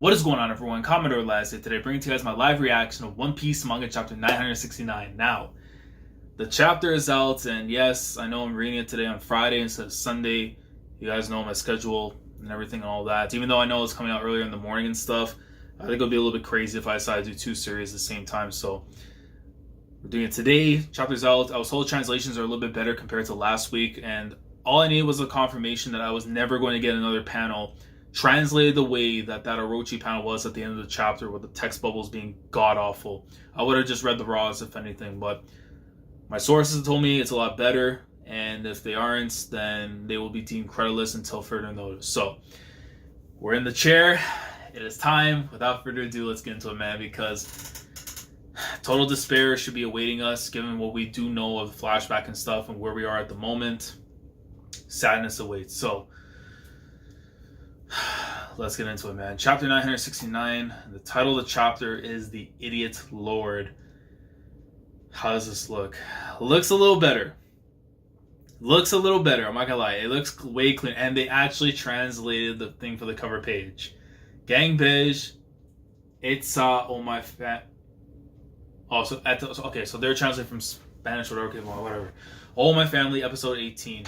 What is going on, everyone? Commodore last day today, bringing to you guys my live reaction of One Piece manga chapter 969. Now, the chapter is out, and yes, I know I'm reading it today on Friday instead of Sunday. You guys know my schedule and everything and all that. Even though I know it's coming out earlier in the morning and stuff, I think it'll be a little bit crazy if I decide to do two series at the same time. So we're doing it today. Chapter's out. I was told translations are a little bit better compared to last week, and all I needed was a confirmation that I was never going to get another panel translated the way that Orochi panel was at the end of the chapter with the text bubbles being god-awful. I would have just read the raws if anything, but my sources told me it's a lot better, and if they aren't, then they will be deemed creditless until further notice. So, we're in the chair. It is time. Without further ado, let's get into it, man, because total despair should be awaiting us, given what we do know of the flashback and stuff and where we are at the moment. Sadness awaits. So, let's get into it, man. Chapter 969. The title of the chapter is The Idiot Lord. How does this look? Looks a little better. Looks a little better. I'm not gonna lie. It looks way clean. And they actually translated the thing for the cover page. Gang Bij. It's oh my fat. Oh, so okay. So they're translated from Spanish or okay, well, whatever. Oh My Family, episode 18.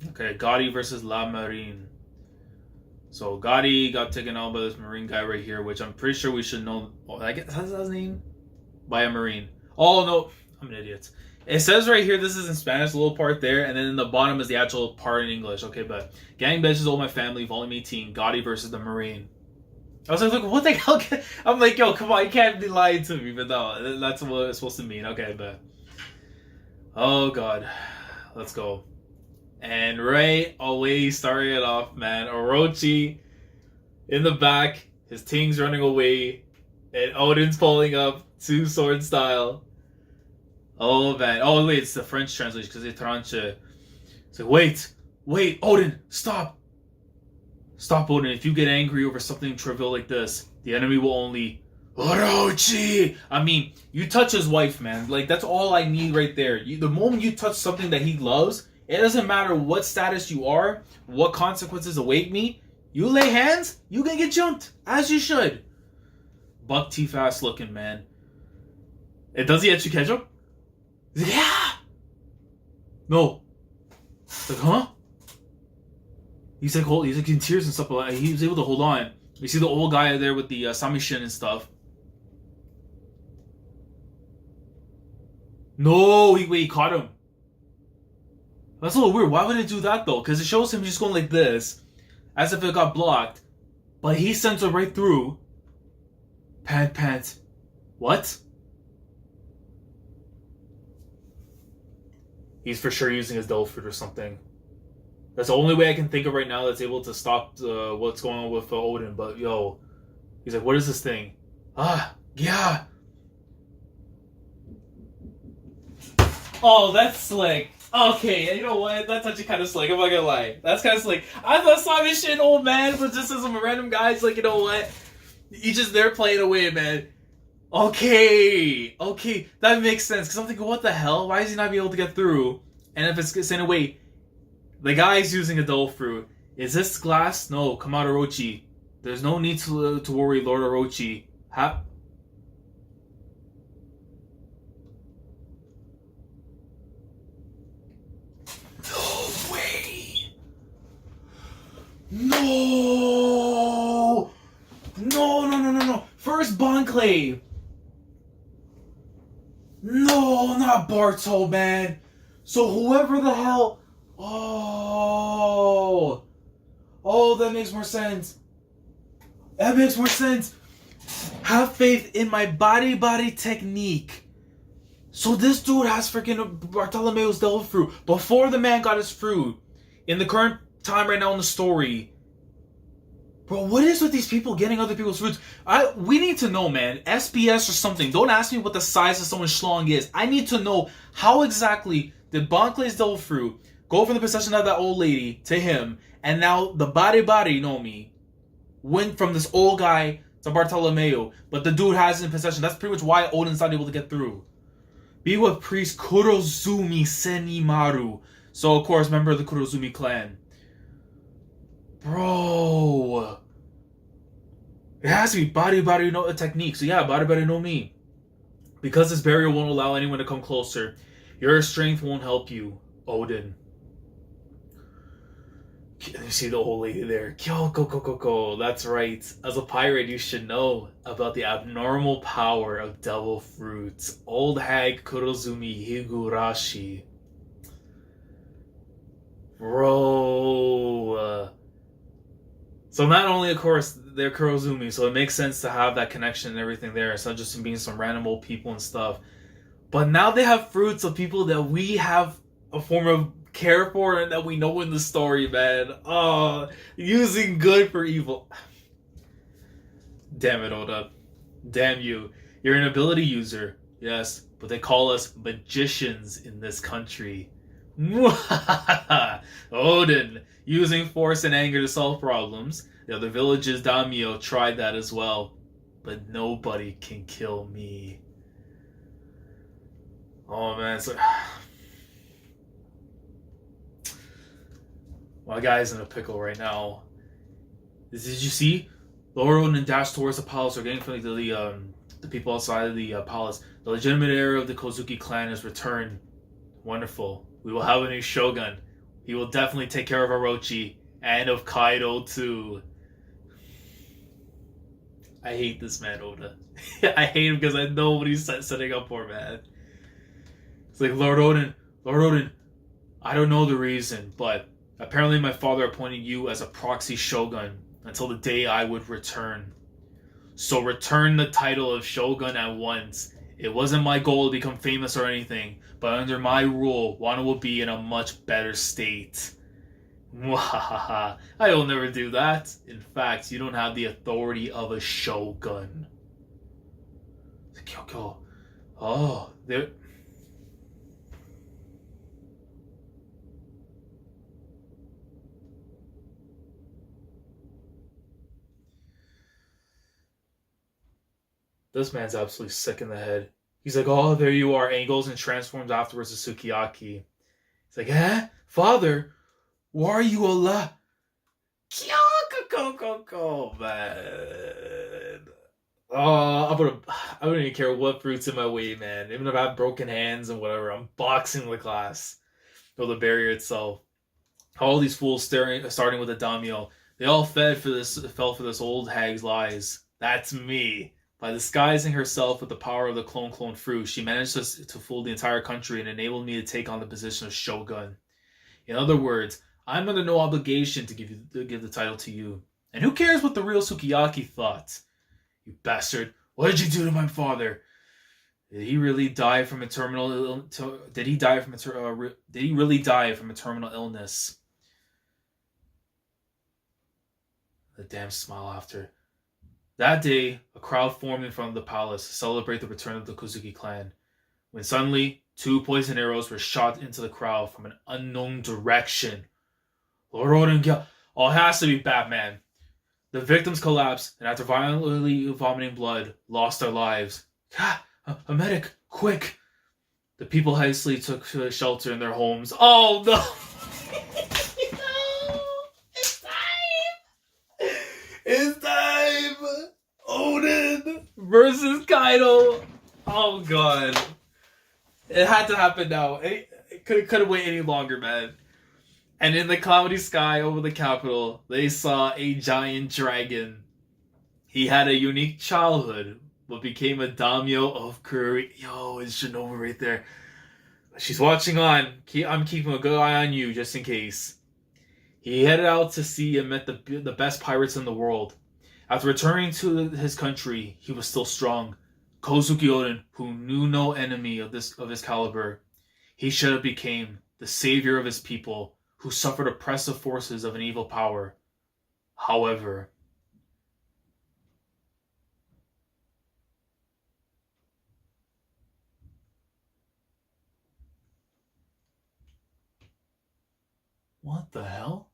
Okay, Gotti versus La Marine. So Gotti got taken out by this Marine guy right here, which I'm pretty sure we should know. Oh, I guess that's his name? By a Marine. Oh no, I'm an idiot. It says right here, this is in Spanish, a little part there, and then in the bottom is the actual part in English. Okay, but Gang Bench is All My Family, Volume 18, Gotti versus the Marine. I was like, look, what the hell? I'm like, yo, come on, you can't be lying to me, but no, that's what it's supposed to mean. Okay, but oh god, let's go. And right away, starting it off, man. Orochi in the back, his team's running away, and Oden's pulling up, two sword style. Oh man. Oh wait, it's the French translation because it's tranche. It's like, wait, Oden, stop. Stop, Oden. If you get angry over something trivial like this, the enemy will only Orochi. I mean, you touch his wife, man. Like, that's all I need right there. The moment you touch something that he loves, it doesn't matter what status you are, what consequences await me. You lay hands, you gonna get jumped, as you should. Buck T fast looking, man. And does he actually catch him? He's like, yeah. No. He's like, huh? He's like in tears and stuff, but he was able to hold on. You see the old guy there with the Samishin and stuff. No, he caught him. That's a little weird. Why would it do that, though? Because it shows him just going like this, as if it got blocked. But he sent it right through. Pant. What? He's for sure using his devil fruit or something. That's the only way I can think of right now that's able to stop what's going on with Oden. But, yo. He's like, what is this thing? Yeah. Oh, that's slick. Okay, you know what? That's actually kind of slick. I'm not gonna lie. That's kind of slick. I thought Simon shit, old man, but just as some random guys, like, you know what? He's just there playing away, man. Okay, that makes sense. Because I'm thinking, what the hell? Why is he not be able to get through? And if it's saying, wait, the guy's using a devil fruit. Is this glass? No, come out, Orochi. There's no need to worry, Lord Orochi. No. First Bonclave. No, not Barto, man. So whoever the hell... Oh, that makes more sense. Have faith in my body technique. So this dude has freaking Bartolomeo's devil fruit. Before the man got his fruit. In the current time right now in the story. Bro, what is with these people getting other people's fruits? We need to know, man. SPS or something. Don't ask me what the size of someone's schlong is. I need to know how exactly did Bonclay's devil fruit go from the possession of that old lady to him, and now the body, know me, went from this old guy to Bartolomeo, but the dude has it in possession. That's pretty much why Oden's not able to get through. Be with priest Kurozumi Senimaru. So, of course, member of the Kurozumi clan. Bro. It has to be Bari no technique. So yeah, Bari no Mi. Because this barrier won't allow anyone to come closer, your strength won't help you, Oden. You see the old lady there. Kyoko. That's right. As a pirate, you should know about the abnormal power of devil fruits. Old hag Kurozumi Higurashi. Bro. So not only, of course, they're Kurozumi, so it makes sense to have that connection and everything there, instead of just being some random old people and stuff. But now they have fruits of people that we have a form of care for and that we know in the story, man. Oh, using good for evil. Damn it, Oda. Damn you. You're an ability user, yes, but they call us magicians in this country. Oden, using force and anger to solve problems. The other villages' daimyo tried that as well, but nobody can kill me. Oh man, so my guy's in a pickle right now. Did you see? Laurel and Dash towards the palace are getting from the people outside of the palace. The legitimate heir of the Kozuki clan has returned. Wonderful. We will have a new shogun. He will definitely take care of Orochi and of Kaido too. I hate this man, Oda. I hate him because I know what he's setting up for, man. It's like, Lord Oden, I don't know the reason, but apparently my father appointed you as a proxy shogun until the day I would return. So return the title of shogun at once. It wasn't my goal to become famous or anything, but under my rule, Wano will be in a much better state. Mwahaha. I will never do that. In fact, you don't have the authority of a shogun. Oh, there. This man's absolutely sick in the head. He's like, oh, there you are. And he goes and transforms afterwards to Sukiyaki. He's like, eh? Father? Why are you alive? Kyoko, man. Oh, I don't even care what fruit's in my way, man. Even if I have broken hands and whatever, I'm boxing the glass. Or the barrier itself. All these fools starting with a daimyo, they all fell for this old hag's lies. That's me. By disguising herself with the power of the clone fruit, she managed to fool the entire country and enabled me to take on the position of shogun. In other words, I'm under no obligation to give the title to you. And who cares what the real Sukiyaki thought? You bastard! What did you do to my father? Did he really die from a terminal? Did he really die from a terminal illness? The damn smile after. That day, a crowd formed in front of the palace to celebrate the return of the Kozuki clan. When suddenly, 2 poison arrows were shot into the crowd from an unknown direction. Lord Oden, oh, it has to be Batman. The victims collapsed, and after violently vomiting blood, lost their lives. A medic, quick! The people hastily took shelter in their homes. Oh no! No! It's time! It's time! Oden versus Kaido! Oh god. It had to happen now. It couldn't wait any longer, man. And in the cloudy sky over the capital, they saw a giant dragon. He had a unique childhood, but became a daimyo of Kuri. Yo, it's Shinobu right there. She's watching on. I'm keeping a good eye on you, just in case. He headed out to sea and met the best pirates in the world. After returning to his country, he was still strong. Kozuki Oden, who knew no enemy of his caliber, he should have became the savior of his people, who suffered oppressive forces of an evil power. However, what the hell?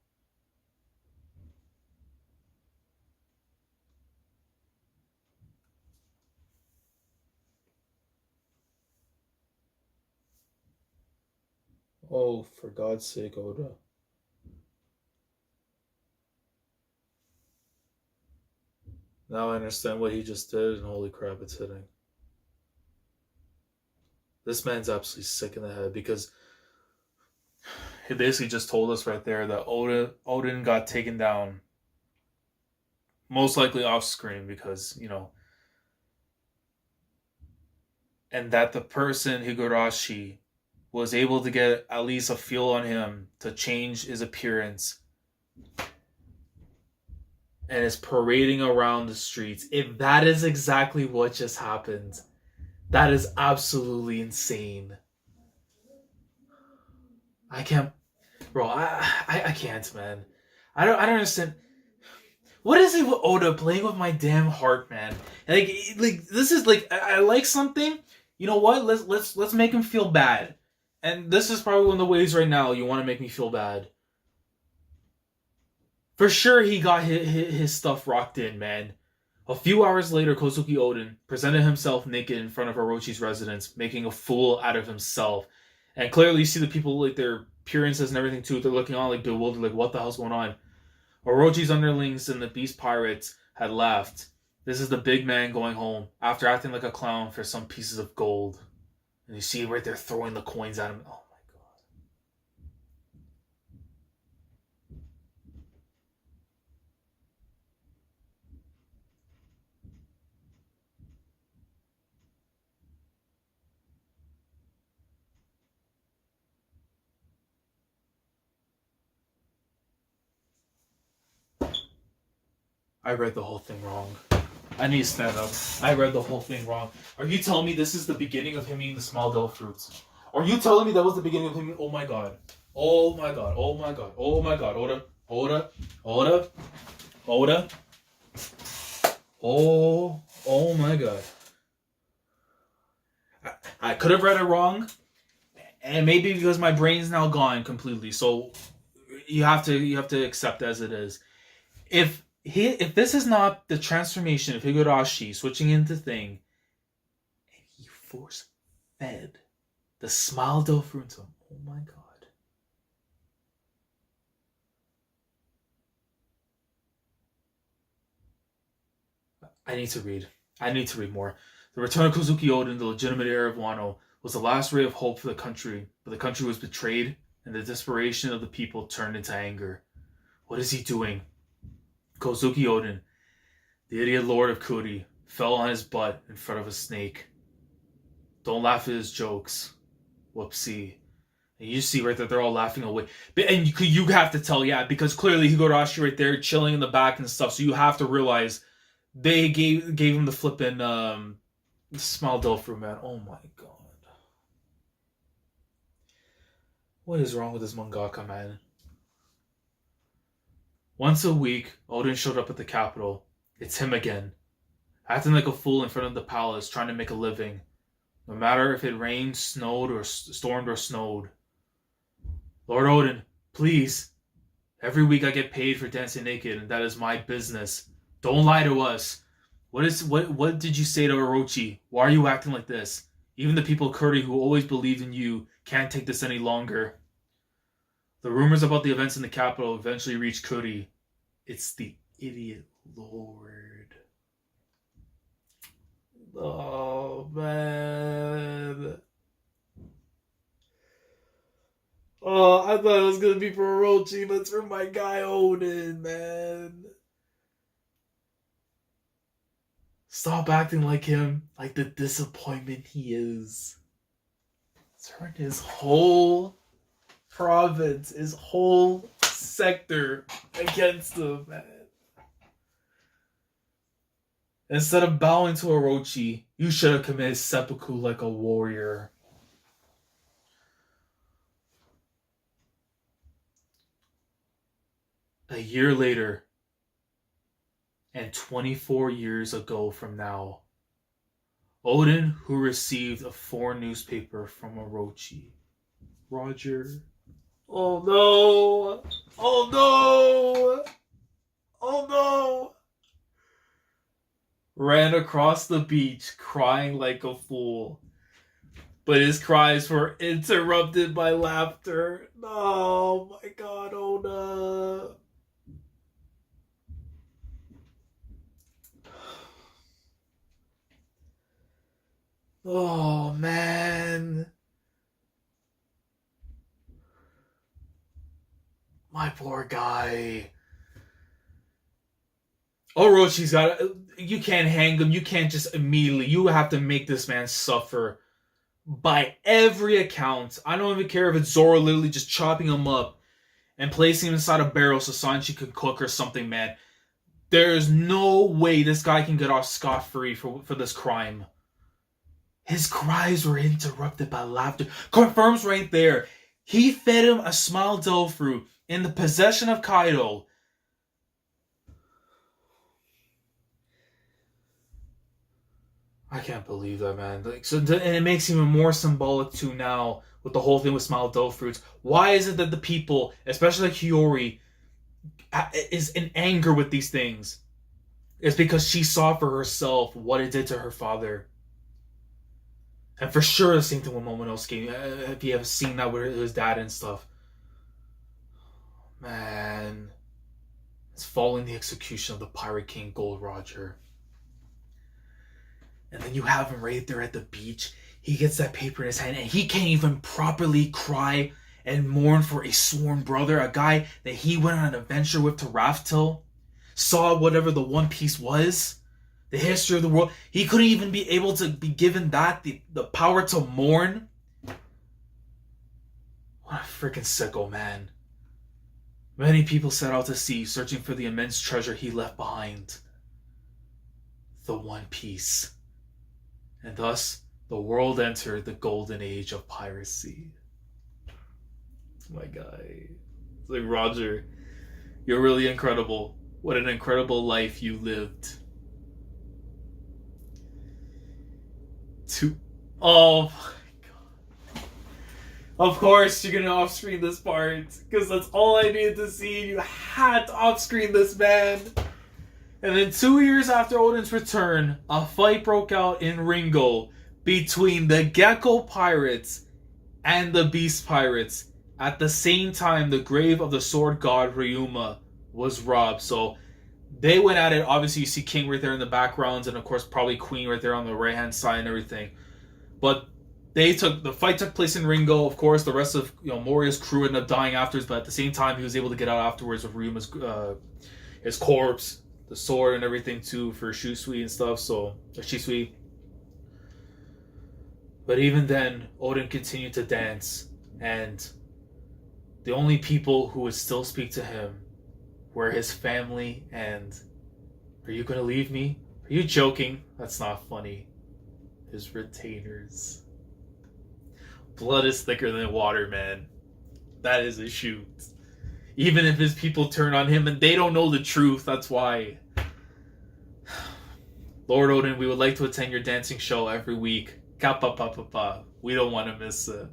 Oh, for God's sake, Oda. Now I understand what he just did, and holy crap, it's hitting. This man's absolutely sick in the head because he basically just told us right there that Oden got taken down, most likely off screen because, and that the person, Higurashi, was able to get at least a feel on him to change his appearance and is parading around the streets. If that is exactly what just happened, that is absolutely insane. I can't, bro. I can't, man. I don't understand. What is it with Oda playing with my damn heart, man? Like this is like I like something. You know what? Let's make him feel bad. And this is probably one of the ways right now you want to make me feel bad. For sure, he got his stuff rocked in, man. A few hours later, Kozuki Oden presented himself naked in front of Orochi's residence, making a fool out of himself. And clearly, you see the people, like, their appearances and everything, too. They're looking on, like, bewildered, like, what the hell's going on? Orochi's underlings and the beast pirates had left. This is the big man going home after acting like a clown for some pieces of gold. And you see right there throwing the coins at him. Oh, I read the whole thing wrong. I need to stand up. I read the whole thing wrong. Are you telling me this is the beginning of him eating the small dill fruits? Are you telling me that was the beginning of him? Oh my god. Oh my god. Oh my god. Oh my god. Oda. Oda. Oda. Oda. Oh my god. I could have read it wrong. And maybe because my brain's now gone completely. So you have to accept as it is. If this is not the transformation of Higurashi switching into thing, and he force fed the smile dough fruit to him, oh my god. I need to read more. The return of Kozuki Oden, the legitimate heir of Wano, was the last ray of hope for the country, but the country was betrayed, and the desperation of the people turned into anger. What is he doing? Kozuki Oden, the idiot lord of Kuri, fell on his butt in front of a snake. Don't laugh at his jokes. Whoopsie. And you see right there, they're all laughing away. And you have to tell, yeah, because clearly Higurashi right there chilling in the back and stuff, so you have to realize they gave him the flippin' smile dough fruit, man. Oh my god. What is wrong with this mangaka, man? Once a week, Oden showed up at the capital. It's him again. Acting like a fool in front of the palace, trying to make a living. No matter if it rained, snowed, or stormed or snowed. Lord Oden, please. Every week I get paid for dancing naked, and that is my business. Don't lie to us. What did you say to Orochi? Why are you acting like this? Even the people of Kuri who always believed in you can't take this any longer. The rumors about the events in the capital eventually reached Kuri. It's the idiot lord. Oh, man. Oh, I thought it was going to be for Orochi, but it's for my guy Oden, man. Stop acting like him, like the disappointment he is. Turned his whole province, his whole sector against him, man. Instead of bowing to Orochi, you should have committed seppuku like a warrior. A year later, and 24 years ago from now, Oden, who received a foreign newspaper from Orochi. Roger. Oh no! Oh no! Oh no! Ran across the beach crying like a fool. But his cries were interrupted by laughter. Oh my god, Oda. Oh, man. My poor guy. Orochi's got... You can't hang him. You can't just immediately... You have to make this man suffer. By every account. I don't even care if it's Zoro literally just chopping him up and placing him inside a barrel so Sanji could cook or something, man. There's no way this guy can get off scot-free for this crime. His cries were interrupted by laughter. Confirms right there. He fed him a smile dough fruit in the possession of Kaido. I can't believe that, man. And it makes even more symbolic too now with the whole thing with smile dough fruits. Why is it that the people, especially like Hiyori, is in anger with these things? It's because she saw for herself what it did to her father. And for sure the same thing with Momonosuke. If you have seen that with his dad and stuff. Man. It's following the execution of the Pirate King Gold Roger. And then you have him right there at the beach. He gets that paper in his hand and he can't even properly cry and mourn for a sworn brother, a guy that he went on an adventure with to Raftel, saw whatever the One Piece was, the history of the world. He couldn't even be able to be given that, the power to mourn. What a freaking sicko, man. Many people set out to sea, searching for the immense treasure he left behind. The One Piece. And thus, the world entered the golden age of piracy. My guy. It's like, Roger, you're really incredible. What an incredible life you lived. Oh my god. Of course you're gonna off-screen this part, because that's all I needed to see. You had to off-screen this, man. And then 2 years after Oden's return, a fight broke out in Ringo between the Gecko Pirates and the Beast Pirates. At the same time, the grave of the sword god Ryuma was robbed. So they went at it. Obviously, you see King right there in the background, and of course, probably Queen right there on the right-hand side and everything. But the fight took place in Ringo. Of course, the rest of Moria's crew ended up dying afterwards, but at the same time, he was able to get out afterwards with Ryuma's his corpse, the sword and everything too for Shisui and stuff. So Shisui. But even then, Oden continued to dance, and the only people who would still speak to him were his family and, "Are you gonna leave me? Are you joking? That's not funny." His retainers. Blood is thicker than water, man. That is a shoot. Even if his people turn on him and they don't know the truth, that's why. Lord Oden, we would like to attend your dancing show every week. Kappa. We don't want to miss it.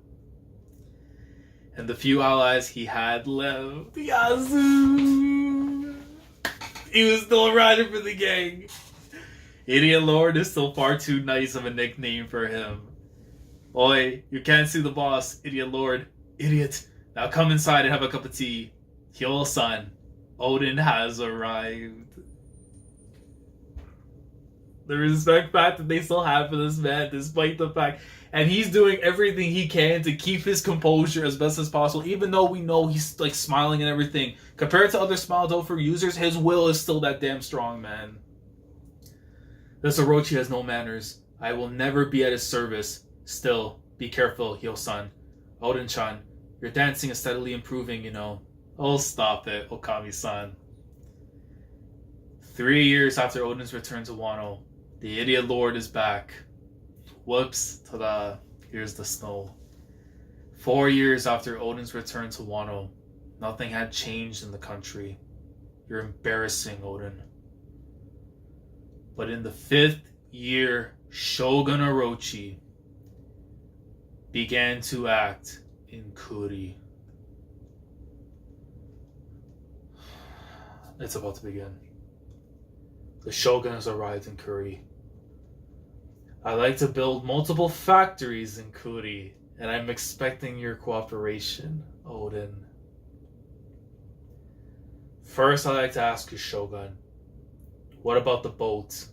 And the few allies he had left. Yazoo! He was still riding for the gang. Idiot Lord is still far too nice of a nickname for him. Oi, you can't see the boss, Idiot Lord. Idiot. Now come inside and have a cup of tea. Hyo-san, Oden has arrived. The respect fact that they still have for this man, despite the fact, and he's doing everything he can to keep his composure as best as possible, even though we know he's like smiling and everything. Compared to other Smile Dofer users, his will is still that damn strong, man. This Orochi has no manners. I will never be at his service. Still, be careful, Hyo-san. Oden-chan, your dancing is steadily improving, Oh, stop it, Okami-san. 3 years after Oden's return to Wano, the Idiot Lord is back. Whoops, ta-da, here's the snow. 4 years after Oden's return to Wano, nothing had changed in the country. You're embarrassing, Oden. But in the 5th year, Shogun Orochi began to act in Kuri. It's about to begin. The Shogun has arrived in Kuri. I like to build multiple factories in Kuri, and I'm expecting your cooperation, Oden. First, I'd like to ask you, Shogun, what about the boat?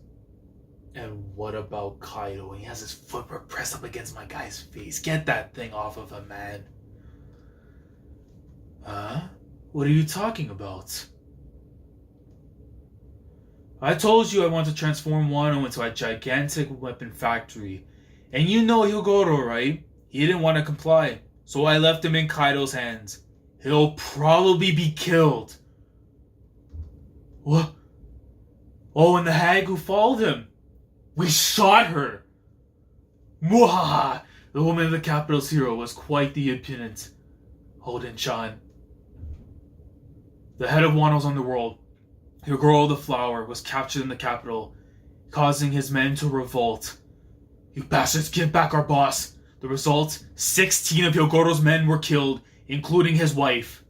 And what about Kaido? He has his footwork pressed up against my guy's face. Get that thing off of him, man. Huh? What are you talking about? I told you I want to transform Wano into a gigantic weapon factory. And you know Hyogoro, right? He didn't want to comply. So I left him in Kaido's hands. He'll probably be killed. What? Oh, and the hag who followed him. We shot her. Mwahaha! The woman of the capital's hero was quite the impudent Oden-chan. The head of Wano's underworld, Hyogoro the Flower, was captured in the capital, causing his men to revolt. You bastards, give back our boss. The result, 16 of Hyogoro's men were killed, including his wife.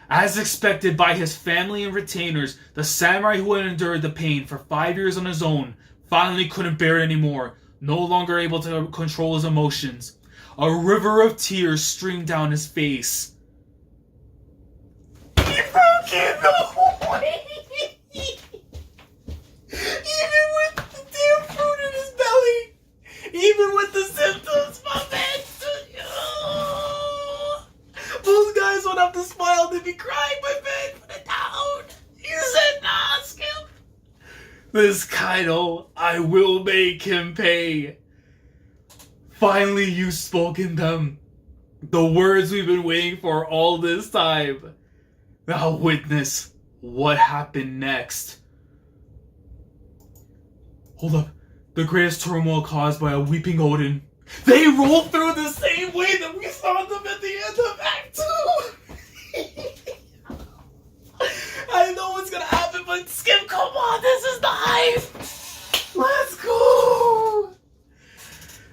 As expected by his family and retainers, the samurai who had endured the pain for 5 years on his own finally couldn't bear it anymore, no longer able to control his emotions. A river of tears streamed down his face. He broke it, no way! Even with the damn fruit in his belly! Even with the symptoms, my man! Those guys won't have to smile, they'd be crying, my man! Put it down! You said nah, Skip! This Kaido, I will make him pay. Finally, you've spoken them. The words we've been waiting for all this time. Now witness what happened next. Hold up. The greatest turmoil caused by a weeping Oden. They rolled through the same way that we saw them at the end of Act 2! I know what's gonna happen, but Skip, come on, this is the hype! Let's go!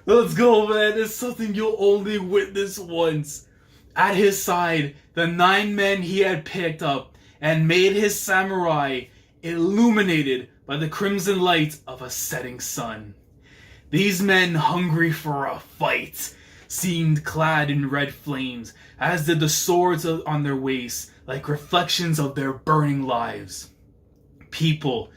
Let's go, man. It's something you'll only witness once. At his side, the 9 men he had picked up and made his samurai illuminated by the crimson light of a setting sun. These men, hungry for a fight, seemed clad in red flames, as did the swords on their waists, like reflections of their burning lives. People,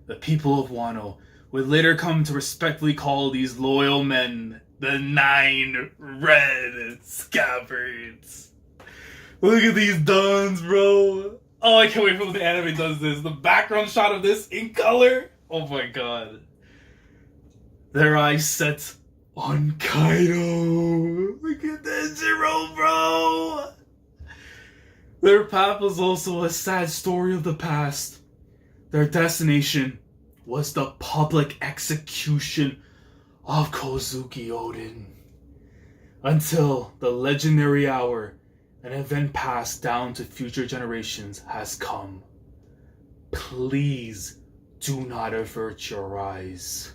the people of Wano, would later come to respectfully call these loyal men the 9 Red Scabbards. Look at these dons, bro. Oh, I can't wait for when the anime does this. The background shot of this in color. Oh my god. Their eyes set on Kaido. Look at that, Jiro, bro. Their path was also a sad story of the past. Their destination was the public execution of Kozuki Oden. Until the legendary hour, an event passed down to future generations, has come. Please do not avert your eyes.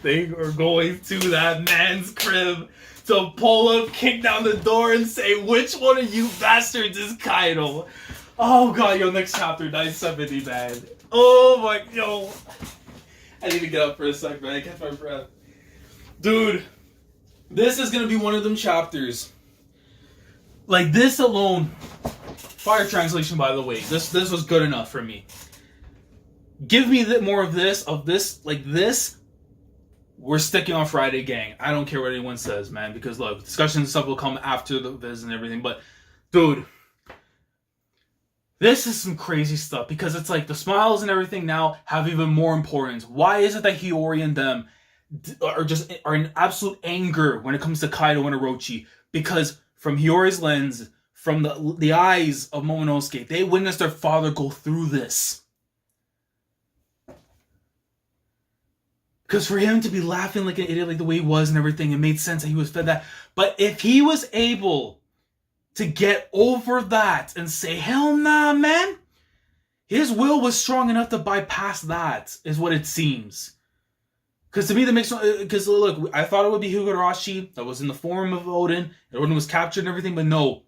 They are going to that man's crib to pull up, kick down the door, and say, which one of you bastards is Kaido? Oh god, yo, next chapter, 970, man. Oh my, yo. I need to get up for a sec, man. I catch my breath. Dude, this is gonna be one of them chapters. Like, this alone, fire translation, by the way. This was good enough for me. Give me more of this, like this. We're sticking on Friday, gang. I don't care what anyone says, man. Because, look, discussions and stuff will come after the viz and everything. But, dude, this is some crazy stuff. Because it's like the smiles and everything now have even more importance. Why is it that Hiyori and them are in absolute anger when it comes to Kaido and Orochi? Because from Hiyori's lens, from the eyes of Momonosuke, they witnessed their father go through this. Because for him to be laughing like an idiot, like the way he was and everything, it made sense that he was fed that. But if he was able to get over that and say, hell nah, man, his will was strong enough to bypass that, is what it seems. Because to me, that makes... Because, look, I thought it would be Higurashi that was in the form of Oden. Oden was captured and everything, but no.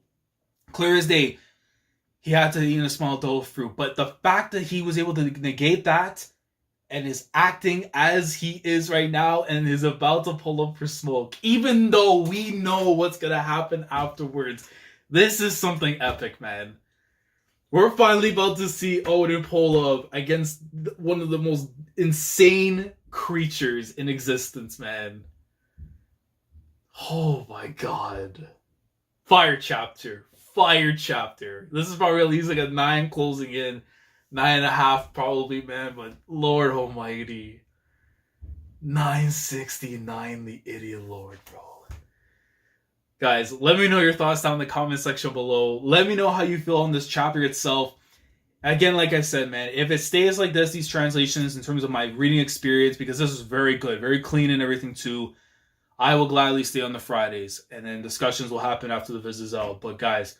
Clear as day, he had to eat a small dough of fruit. But the fact that he was able to negate that and is acting as he is right now and is about to pull up for smoke, even though we know what's going to happen afterwards. This is something epic, man. We're finally about to see Oden pull up against one of the most insane creatures in existence, man. Oh my god. Fire chapter. Fire chapter. This is probably at least like a 9 closing in. 9.5 probably, man, but Lord almighty. 969, the idiot lord, bro. Guys, let me know your thoughts down in the comment section below. Let me know how you feel on this chapter itself. Again, like I said, man, if it stays like this, these translations, in terms of my reading experience, because this is very good, very clean and everything too, I will gladly stay on the Fridays, and then discussions will happen after the visit's out. But guys,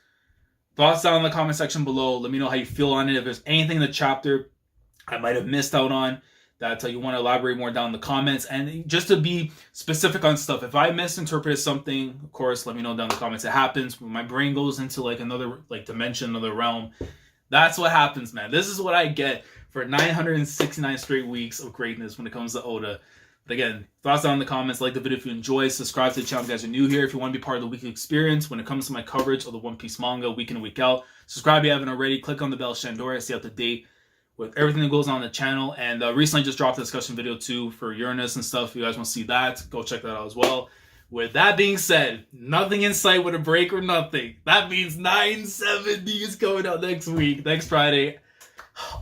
thoughts down in the comment section below. Let me know how you feel on it. If there's anything in the chapter I might have missed out on that you want to elaborate more down in the comments. And just to be specific on stuff, if I misinterpreted something, of course, let me know down in the comments. It happens when my brain goes into like another like dimension, another realm. That's what happens, man. This is what I get for 969 straight weeks of greatness when it comes to Oda. But again, thoughts down in the comments. Like the video if you enjoy. Subscribe to the channel if you guys are new here. If you want to be part of the weekly experience when it comes to my coverage of the One Piece manga week in and week out. Subscribe if you haven't already. Click on the bell, Shandora, stay up to date with everything that goes on the channel. And recently just dropped a discussion video too for Uranus and stuff. If you guys want to see that, go check that out as well. With that being said, nothing in sight with a break or nothing. That means 970 is coming out next week, next Friday.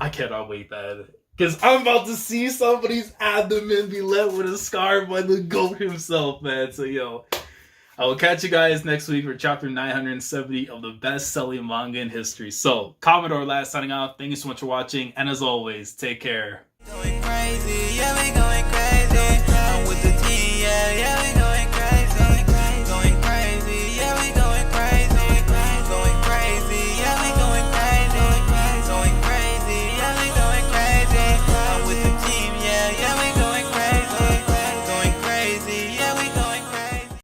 I cannot wait, man. Because I'm about to see somebody's abdomen be lit with a scar by the GOAT himself, man. So, yo, I will catch you guys next week for chapter 970 of the best-selling manga in history. So, Commodore last signing off. Thank you so much for watching. And as always, take care. Going crazy.